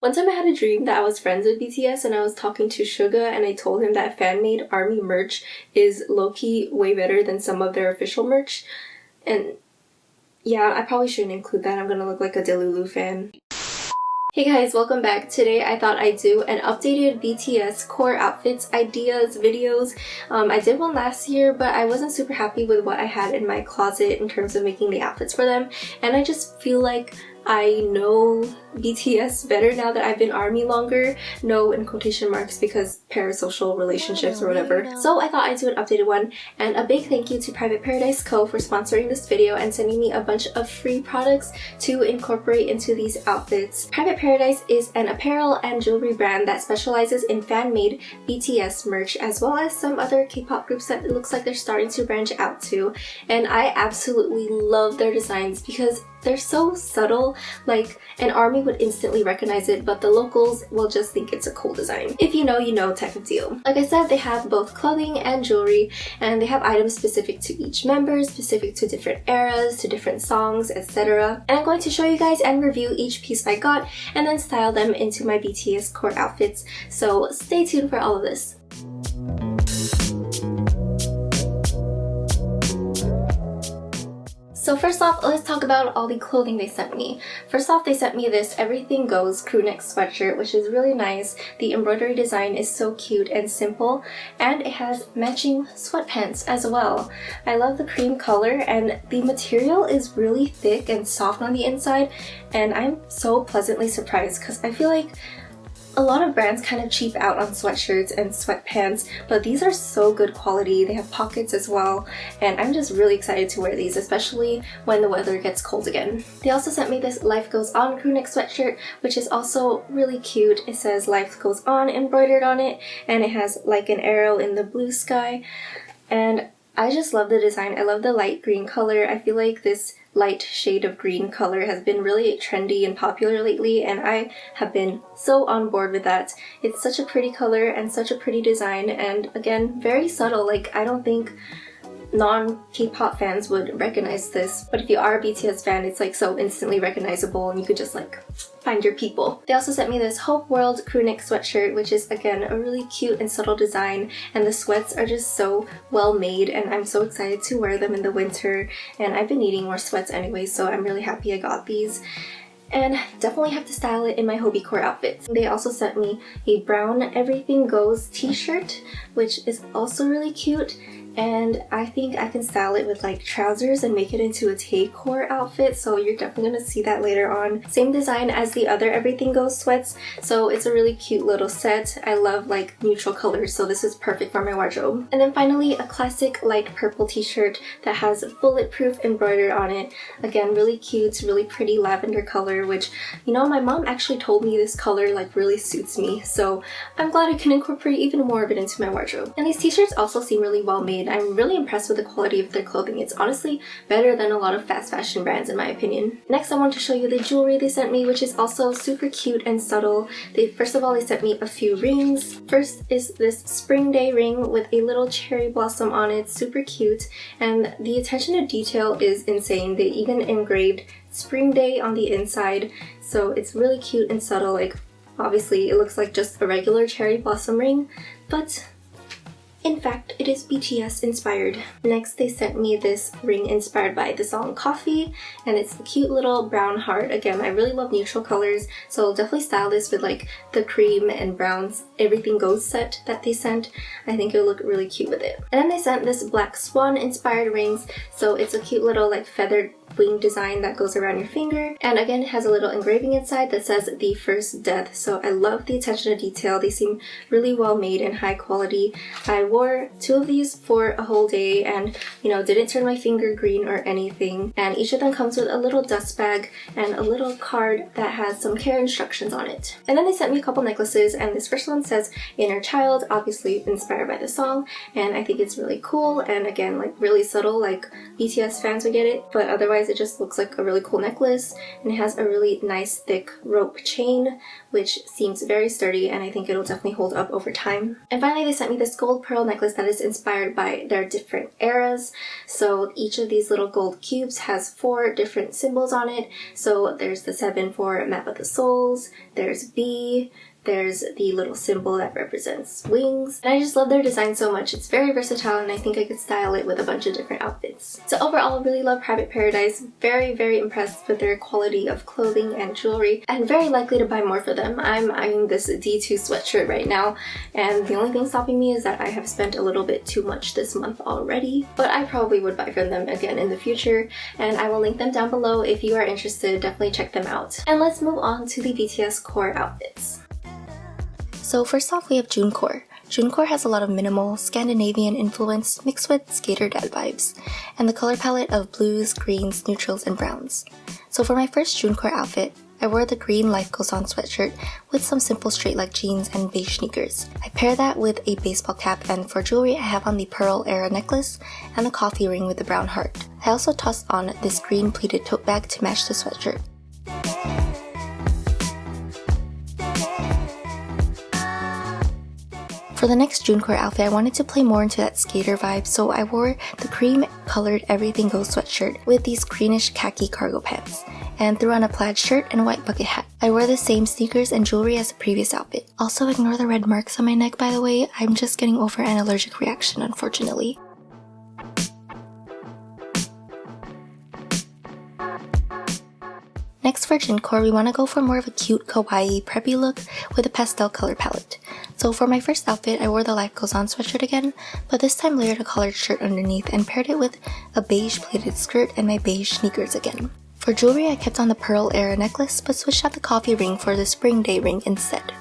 One time I had a dream that I was friends with BTS and I was talking to Suga and I told him that fan-made ARMY merch is low-key way better than some of their official merch. And yeah, I probably shouldn't include that. I'm gonna look like a Delulu fan. Hey guys, welcome back. Today I thought I'd do an updated BTS-CORE OUTFIT IDEAS videos. I did one last year, but I wasn't super happy with what I had in my closet in terms of making the outfits for them. And I just feel like I know BTS better now that I've been ARMY longer. No in quotation marks because parasocial relationships or whatever. So I thought I'd do an updated one, and a big thank you to Private Paradise Co. for sponsoring this video and sending me a bunch of free products to incorporate into these outfits. Private Paradise is an apparel and jewelry brand that specializes in fan-made BTS merch, as well as some other K-pop groups that it looks like they're starting to branch out to. And I absolutely love their designs because they're so subtle, like an ARMY would instantly recognize it, but the locals will just think it's a cool design. If you know type of deal. Like I said, they have both clothing and jewelry, and they have items specific to each member, specific to different eras, to different songs, etc. And I'm going to show you guys and review each piece I got, and then style them into my BTS core outfits. So stay tuned for all of this. So first off, let's talk about all the clothing they sent me. First off, they sent me this Everything Goes crew neck sweatshirt, which is really nice. The embroidery design is so cute and simple, and it has matching sweatpants as well. I love the cream color, and the material is really thick and soft on the inside, and I'm so pleasantly surprised because I feel like a lot of brands kind of cheap out on sweatshirts and sweatpants, but these are so good quality. They have pockets as well, and I'm just really excited to wear these, especially when the weather gets cold again. They also sent me this Life Goes On crew neck sweatshirt, which is also really cute. It says Life Goes On embroidered on it, and it has like an arrow in the blue sky, and I just love the design. I love the light green color. I feel like this light shade of green color has been really trendy and popular lately, and I have been so on board with that. It's such a pretty color and such a pretty design, and again, very subtle. Like, I don't think non-K-pop fans would recognize this, but if you are a BTS fan, it's like so instantly recognizable and you could just like find your people. They also sent me this Hope World crew neck sweatshirt, which is again a really cute and subtle design, and the sweats are just so well made, and I'm so excited to wear them in the winter, and I've been needing more sweats anyway, so I'm really happy I got these. And definitely have to style it in my hobicore outfits. They also sent me a brown Everything Goes t-shirt, which is also really cute, and I think I can style it with like trousers and make it into a taecore outfit, so you're definitely gonna see that later on. Same design as the other Everything Goes sweats, so it's a really cute little set. I love like neutral colors, so this is perfect for my wardrobe. And then finally, a classic light purple t-shirt that has bulletproof embroidered on it. Again, really cute, really pretty lavender color, which, you know, my mom actually told me this color like really suits me, so I'm glad I can incorporate even more of it into my wardrobe. And these t-shirts also seem really well made. I'm really impressed with the quality of their clothing. It's honestly better than a lot of fast fashion brands in my opinion. Next, I want to show you the jewelry they sent me, which is also super cute and subtle. First of all, they sent me a few rings. First is this Spring Day ring with a little cherry blossom on it, super cute, and the attention to detail is insane. They even engraved Spring Day on the inside, so it's really cute and subtle. Like, obviously it looks like just a regular cherry blossom ring, but in fact, it is BTS inspired. Next, they sent me this ring inspired by the song Coffee, and it's a cute little brown heart. Again, I really love neutral colors, so I'll definitely style this with like the cream and browns Everything Goes set that they sent. I think it'll look really cute with it. And then they sent this Black Swan inspired rings, so it's a cute little like feathered wing design that goes around your finger, and again it has a little engraving inside that says The First Death. So I love the attention to detail. They seem really well made and high quality. I wore two of these for a whole day and, you know, didn't turn my finger green or anything, and each of them comes with a little dust bag and a little card that has some care instructions on it. And then they sent me a couple necklaces, and this first one says Inner Child, obviously inspired by the song, and I think it's really cool and again like really subtle, like BTS fans would get it, but otherwise it just looks like a really cool necklace, and it has a really nice thick rope chain which seems very sturdy, and I think it'll definitely hold up over time. And finally, they sent me this gold pearl pearl necklace that is inspired by their different eras. So each of these little gold cubes has 4 different symbols on it. So there's the 7 for Map of the Souls, there's B, there's the little symbol that represents wings, and I just love their design so much. It's very versatile and I think I could style it with a bunch of different outfits. So overall, I really love Private Paradise. Very impressed with their quality of clothing and jewelry, and very likely to buy more for them. I'm eyeing this D2 sweatshirt right now, and the only thing stopping me is that I have spent a little bit too much this month already, but I probably would buy from them again in the future, and I will link them down below. If you are interested, definitely check them out. And let's move on to the BTS-CORE outfits. So first off, we have jooncore. Jooncore has a lot of minimal Scandinavian influence mixed with skater dad vibes, and the color palette of blues, greens, neutrals, and browns. So for my first jooncore outfit, I wore the green Life Goes On sweatshirt with some simple straight leg jeans and beige sneakers. I pair that with a baseball cap, and for jewelry I have on the pearl era necklace and the coffee ring with the brown heart. I also tossed on this green pleated tote bag to match the sweatshirt. For the next jooncore outfit, I wanted to play more into that skater vibe, so I wore the cream colored Everything Goes sweatshirt with these greenish khaki cargo pants, and threw on a plaid shirt and a white bucket hat. I wore the same sneakers and jewelry as the previous outfit. Also ignore the red marks on my neck, by the way. I'm just getting over an allergic reaction, unfortunately. Next for jincore, we want to go for more of a cute, kawaii, preppy look with a pastel color palette. So for my first outfit, I wore the Life Goes On sweatshirt again, but this time layered a collared shirt underneath and paired it with a beige pleated skirt and my beige sneakers again. For jewelry, I kept on the pearl era necklace, but switched out the coffee ring for the spring day ring instead.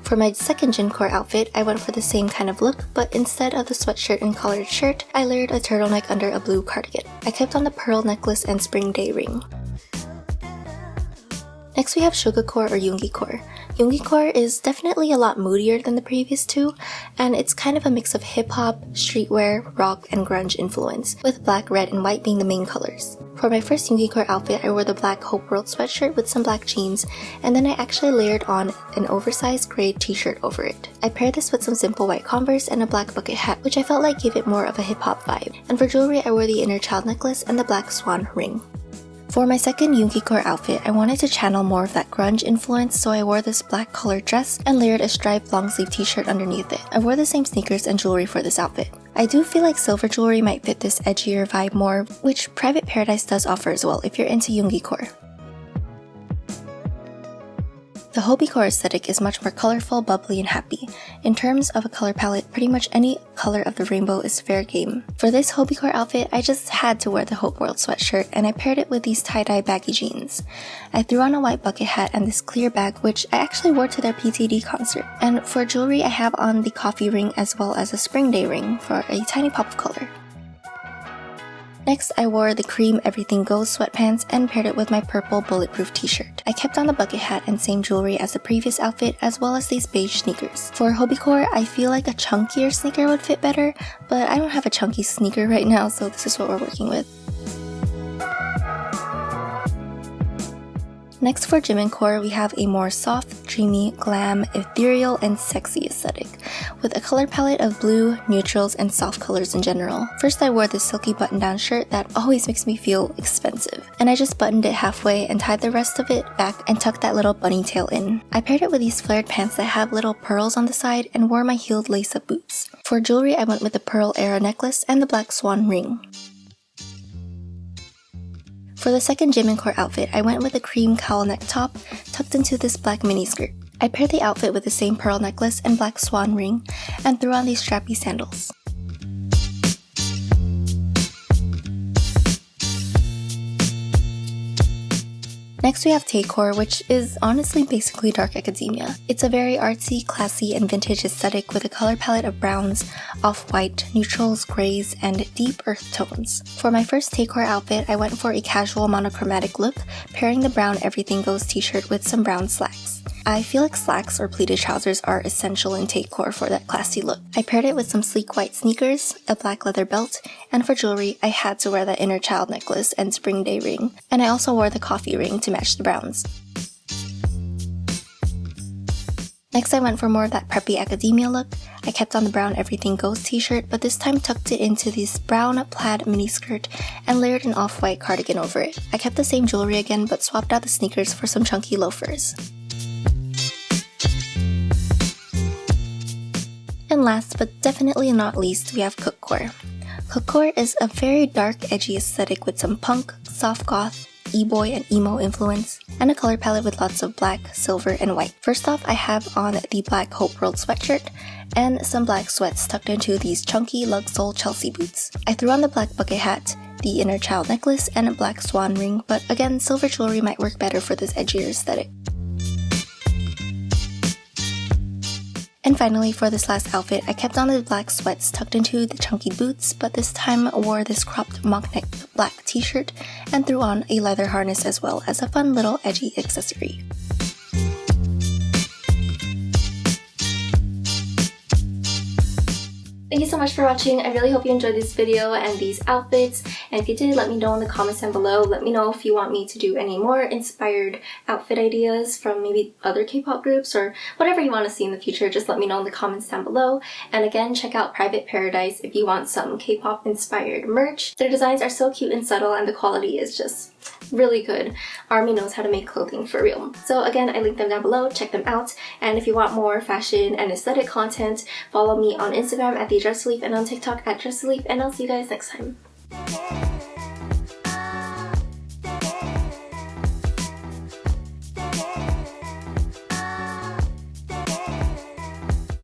For my second jincore outfit, I went for the same kind of look, but instead of the sweatshirt and collared shirt, I layered a turtleneck under a blue cardigan. I kept on the pearl necklace and spring day ring. Next we have hobicore or yoongicore. Yoongicore is definitely a lot moodier than the previous two, and it's kind of a mix of hip-hop, streetwear, rock, and grunge influence, with black, red, and white being the main colors. For my first yoongicore outfit, I wore the black Hope World sweatshirt with some black jeans, and then I actually layered on an oversized gray t-shirt over it. I paired this with some simple white Converse and a black bucket hat, which I felt like gave it more of a hip-hop vibe. And for jewelry, I wore the inner child necklace and the black swan ring. For my second yoongicore outfit, I wanted to channel more of that grunge influence, so I wore this black colored dress and layered a striped long sleeve t-shirt underneath it. I wore the same sneakers and jewelry for this outfit. I do feel like silver jewelry might fit this edgier vibe more, which Private Paradise does offer as well if you're into yoongicore. The hobicore aesthetic is much more colorful, bubbly, and happy. In terms of a color palette, pretty much any color of the rainbow is fair game. For this hobicore outfit, I just had to wear the Hope World sweatshirt, and I paired it with these tie-dye baggy jeans. I threw on a white bucket hat and this clear bag, which I actually wore to their PTD concert. And for jewelry, I have on the coffee ring as well as a spring day ring for a tiny pop of color. Next, I wore the cream Everything Goes sweatpants and paired it with my purple bulletproof t-shirt. I kept on the bucket hat and same jewelry as the previous outfit, as well as these beige sneakers. For hobicore, I feel like a chunkier sneaker would fit better, but I don't have a chunky sneaker right now, so this is what we're working with. Next for jimincore, we have a more soft, dreamy, glam, ethereal, and sexy aesthetic, with a color palette of blue, neutrals, and soft colors in general. First, I wore this silky button-down shirt that always makes me feel expensive, and I just buttoned it halfway and tied the rest of it back and tucked that little bunny tail in. I paired it with these flared pants that have little pearls on the side and wore my heeled lace-up boots. For jewelry, I went with the pearl era necklace and the black swan ring. For the second jimincore outfit, I went with a cream cowl neck top tucked into this black miniskirt. I paired the outfit with the same pearl necklace and black swan ring and threw on these strappy sandals. Next we have taecore, which is honestly basically dark academia. It's a very artsy, classy, and vintage aesthetic with a color palette of browns, off-white, neutrals, grays, and deep earth tones. For my first taecore outfit, I went for a casual monochromatic look, pairing the brown Everything Goes t-shirt with some brown slacks. I feel like slacks or pleated trousers are essential in taecore for that classy look. I paired it with some sleek white sneakers, a black leather belt, and for jewelry, I had to wear that inner child necklace and spring day ring, and I also wore the coffee ring to match the browns. Next, I went for more of that preppy academia look. I kept on the brown Everything Goes t-shirt, but this time tucked it into this brown plaid miniskirt and layered an off-white cardigan over it. I kept the same jewelry again, but swapped out the sneakers for some chunky loafers. And last, but definitely not least, we have kookcore. Kookcore is a very dark, edgy aesthetic with some punk, soft goth, e-boy and emo influence, and a color palette with lots of black, silver, and white. First off, I have on the black Hope World sweatshirt and some black sweats tucked into these chunky lug sole Chelsea boots. I threw on the black bucket hat, the inner child necklace, and a black swan ring, but again, silver jewelry might work better for this edgier aesthetic. And finally, for this last outfit, I kept on the black sweats tucked into the chunky boots, but this time wore this cropped mock neck black t-shirt and threw on a leather harness as well as a fun little edgy accessory. Thank you so much for watching. I really hope you enjoyed this video and these outfits. And if you did, let me know in the comments down below. Let me know if you want me to do any more inspired outfit ideas from maybe other K-pop groups or whatever you want to see in the future. Just let me know in the comments down below. And again, check out Private Paradise if you want some K-pop inspired merch. Their designs are so cute and subtle and the quality is just really good. ARMY knows how to make clothing for real. So again, I linked them down below, check them out. And if you want more fashion and aesthetic content, follow me on Instagram at @DRESSRELIEF and on TikTok at DRESSRELIEF, and I'll see you guys next time.